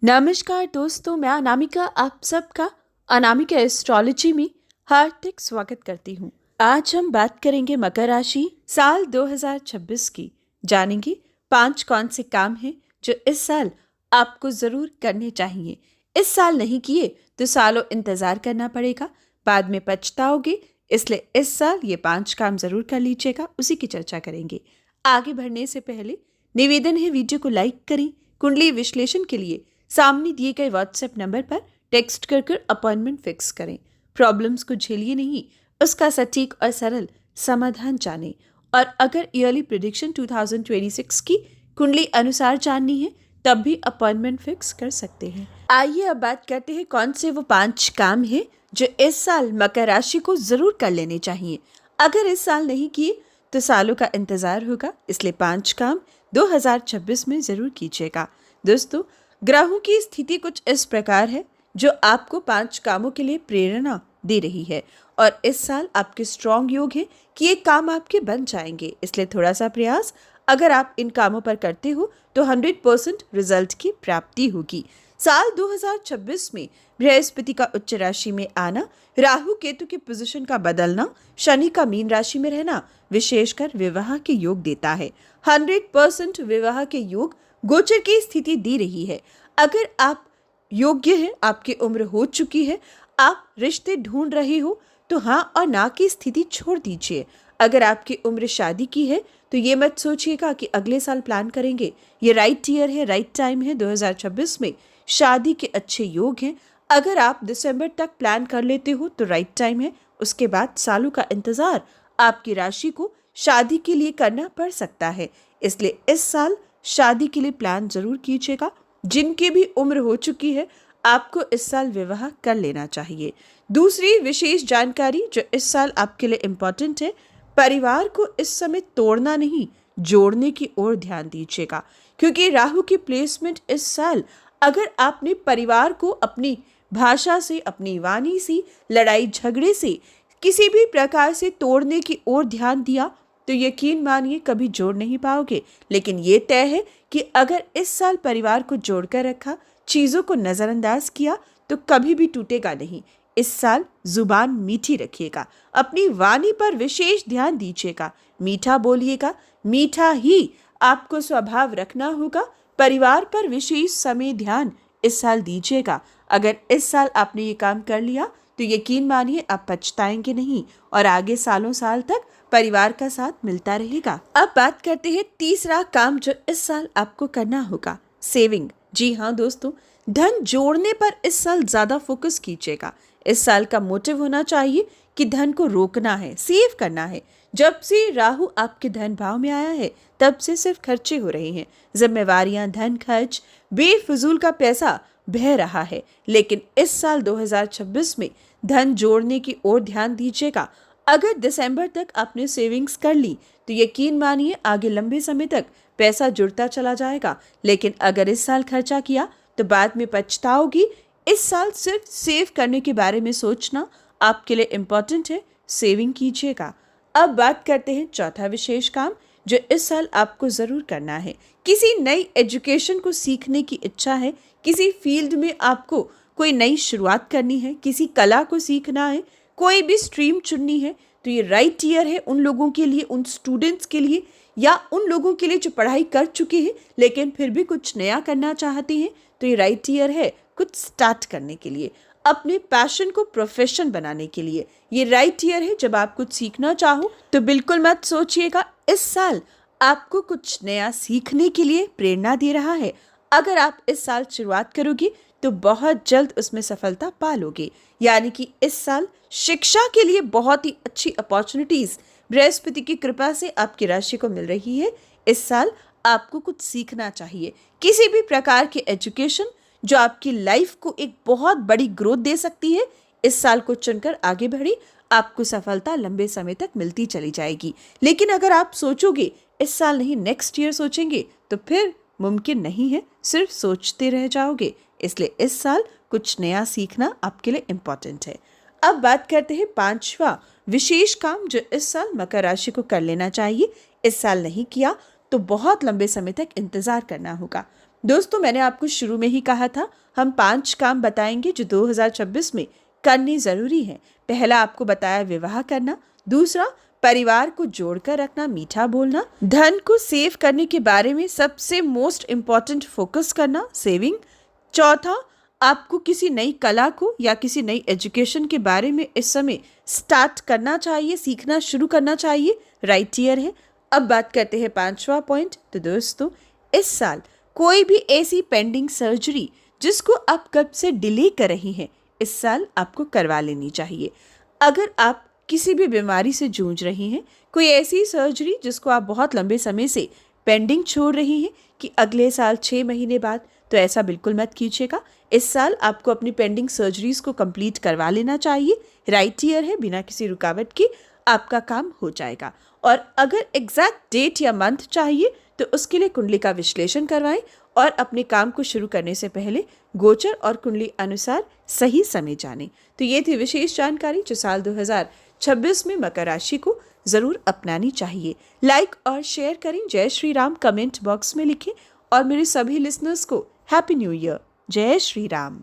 नमस्कार दोस्तों, मैं अनामिका आप सबका अनामिका एस्ट्रोलॉजी में हार्दिक स्वागत करती हूँ। आज हम बात करेंगे मकर राशि साल 2026 की। जानेंगे 5 कौन से काम हैं जो इस साल आपको ज़रूर करने चाहिए। इस साल नहीं किए तो सालों इंतज़ार करना पड़ेगा, बाद में पछताओगे। इसलिए इस साल ये 5 काम ज़रूर कर लीजिएगा, उसी की चर्चा करेंगे। आगे बढ़ने से पहले निवेदन है, वीडियो को लाइक करें। कुंडली विश्लेषण के लिए सामने दिए गए व्हाट्सएप नंबर पर टेक्स्ट कर अपॉइंटमेंट फिक्स करें। प्रॉब्लम्स को झेलिए नहीं, उसका सटीक और सरल समाधान जानें। और अगर ईयरली प्रेडिक्शन 2026 की कुंडली अनुसार जाननी है तब भी अपॉइंटमेंट फिक्स कर सकते हैं। आइए अब बात करते हैं कौन से वो 5 काम हैं जो इस साल मकर राशि को जरूर कर लेने चाहिए। अगर इस साल नहीं किए तो सालों का इंतजार होगा, इसलिए 5 काम 2026 में जरूर कीजिएगा। दोस्तों, ग्रहों की स्थिति कुछ इस प्रकार है जो आपको 5 कामों के लिए प्रेरणा दे रही है और इस साल आपके स्ट्रॉन्ग योग है कि ये काम आपके बन जाएंगे। इसलिए थोड़ा सा प्रयास अगर आप इन कामों पर करते हो तो 100% रिजल्ट की प्राप्ति होगी। साल 2026 में बृहस्पति का उच्च राशि में आना, राहु केतु की पोजीशन का बदलना, शनि का मीन राशि में रहना विशेषकर विवाह के योग देता है। 100% विवाह के योग गोचर की स्थिति दी रही है। अगर आप योग्य हैं, आपकी उम्र हो चुकी है, आप रिश्ते ढूंढ रहे हो तो हाँ और ना की स्थिति छोड़ दीजिए। अगर आपकी उम्र शादी की है तो ये मत सोचिएगा कि अगले साल प्लान करेंगे। ये राइट ईयर है, राइट टाइम है। 2026 में शादी के अच्छे योग हैं। अगर आप दिसंबर तक प्लान कर लेते हो तो राइट टाइम है। उसके बाद सालों का इंतजार आपकी राशि को शादी के लिए करना पड़ सकता है। इसलिए इस साल शादी के लिए प्लान जरूर कीजिएगा। जिनकी भी उम्र हो चुकी है आपको इस साल विवाह कर लेना चाहिए। दूसरी विशेष जानकारी जो इस साल आपके लिए इम्पोर्टेंट है, परिवार को इस समय तोड़ना नहीं, जोड़ने की ओर ध्यान दीजिएगा। क्योंकि राहु की प्लेसमेंट इस साल अगर आपने परिवार को अपनी भाषा से, अपनी वाणी से, लड़ाई झगड़े से, किसी भी प्रकार से तोड़ने की ओर ध्यान दिया तो यकीन मानिए कभी जोड़ नहीं पाओगे। लेकिन ये तय है कि अगर इस साल परिवार को जोड़कर रखा, चीज़ों को नज़रअंदाज किया तो कभी भी टूटेगा नहीं। इस साल जुबान मीठी रखिएगा, अपनी वाणी पर विशेष ध्यान दीजिएगा, मीठा बोलिएगा, मीठा ही आपको स्वभाव रखना होगा। परिवार पर विशेष समय ध्यान इस साल दीजिएगा। अगर इस साल आपने ये काम कर लिया तो यकीन मानिए आप पछताएंगे नहीं और आगे सालों साल तक परिवार का साथ मिलता रहेगा। अब बात करते हैं तीसरा काम जो इस साल आपको करना होगा, सेविंग। जी हाँ दोस्तों, धन जोड़ने पर इस साल ज्यादा फोकस कीजिएगा। इस साल का मोटिव होना चाहिए कि धन को रोकना है, सेव करना है। जब से राहु आपके धन भाव में आया है तब से सिर्फ खर्चे हो रहे हैं, जिम्मेवारियां, धन खर्च, बेफिजूल का पैसा बह रहा है। लेकिन इस साल 2026 में धन जोड़ने की ओर ध्यान दीजिएगा। अगर दिसंबर तक आपने सेविंग्स कर ली तो यकीन मानिए आगे लंबे समय तक पैसा जुड़ता चला जाएगा। लेकिन अगर इस साल खर्चा किया तो बाद में पछताओगी। इस साल सिर्फ सेव करने के बारे में सोचना आपके लिए इम्पोर्टेंट है, सेविंग कीजिएगा। अब बात करते हैं चौथा विशेष काम जो इस साल आपको जरूर करना है। किसी नई एजुकेशन को सीखने की इच्छा है, किसी फील्ड में आपको कोई नई शुरुआत करनी है, किसी कला को सीखना है, कोई भी स्ट्रीम चुननी है तो ये राइट ईयर है उन लोगों के लिए, उन स्टूडेंट्स के लिए या उन लोगों के लिए जो पढ़ाई कर चुके हैं लेकिन फिर भी कुछ नया करना चाहते हैं। तो ये राइट ईयर है कुछ स्टार्ट करने के लिए, अपने पैशन को प्रोफेशन बनाने के लिए। ये राइट ईयर है जब आप कुछ सीखना चाहो तो बिल्कुल मत सोचिएगा, इस साल आपको कुछ नया सीखने के लिए प्रेरणा दे रहा है। अगर आप इस साल शुरुआत करोगे तो बहुत जल्द उसमें सफलता पा लोगे। यानी कि इस साल शिक्षा के लिए बहुत ही अच्छी अपॉर्चुनिटीज बृहस्पति की कृपा से आपकी राशि को मिल रही है। इस साल आपको कुछ सीखना चाहिए, किसी भी प्रकार की एजुकेशन जो आपकी लाइफ को एक बहुत बड़ी ग्रोथ दे सकती है। इस साल को चुनकर आगे बढ़ी, आपको सफलता लंबे समय तक मिलती चली जाएगी। लेकिन अगर आप सोचोगे इस साल नहीं नेक्स्ट ईयर सोचेंगे तो फिर मुमकिन नहीं है, सिर्फ सोचते रह जाओगे। इसलिए इस साल कुछ नया सीखना आपके लिए इम्पोर्टेंट है। अब बात करते हैं पांचवा विशेष काम जो इस साल मकर राशि को कर लेना चाहिए। इस साल नहीं किया तो बहुत लंबे समय तक इंतजार करना होगा। दोस्तों, मैंने आपको शुरू में ही कहा था, हम 5 काम बताएंगे जो 2026 में करने जरूरी हैं। पहला आपको बताया विवाह करना, दूसरा परिवार को जोड़कर रखना, मीठा बोलना, धन को सेव करने के बारे में सबसे मोस्ट इम्पॉर्टेंट फोकस करना, सेविंग। चौथा, आपको किसी नई कला को या किसी नई एजुकेशन के बारे में इस समय स्टार्ट करना चाहिए, सीखना शुरू करना चाहिए, राइट ईयर है। अब बात करते हैं 5वां पॉइंट। तो दोस्तों, इस साल कोई भी ऐसी पेंडिंग सर्जरी जिसको आप कब से डिले कर रही हैं, इस साल आपको करवा लेनी चाहिए। अगर आप किसी भी बीमारी से जूझ रही हैं, कोई ऐसी सर्जरी जिसको आप बहुत लंबे समय से पेंडिंग छोड़ रही हैं कि अगले साल 6 महीने बाद, तो ऐसा बिल्कुल मत कीजिएगा। इस साल आपको अपनी पेंडिंग सर्जरीज को कंप्लीट करवा लेना चाहिए, राइट ईयर है, बिना किसी रुकावट के आपका काम हो जाएगा। और अगर एग्जैक्ट डेट या मंथ चाहिए तो उसके लिए कुंडली का विश्लेषण करवाएं और अपने काम को शुरू करने से पहले गोचर और कुंडली अनुसार सही समय जानें। तो ये थी विशेष जानकारी जो साल 2026 में मकर राशि को जरूर अपनानी चाहिए। लाइक और शेयर करें, जय श्री राम कमेंट बॉक्स में लिखें और मेरे सभी लिसनर्स को हैप्पी न्यू ईयर। जय श्री राम।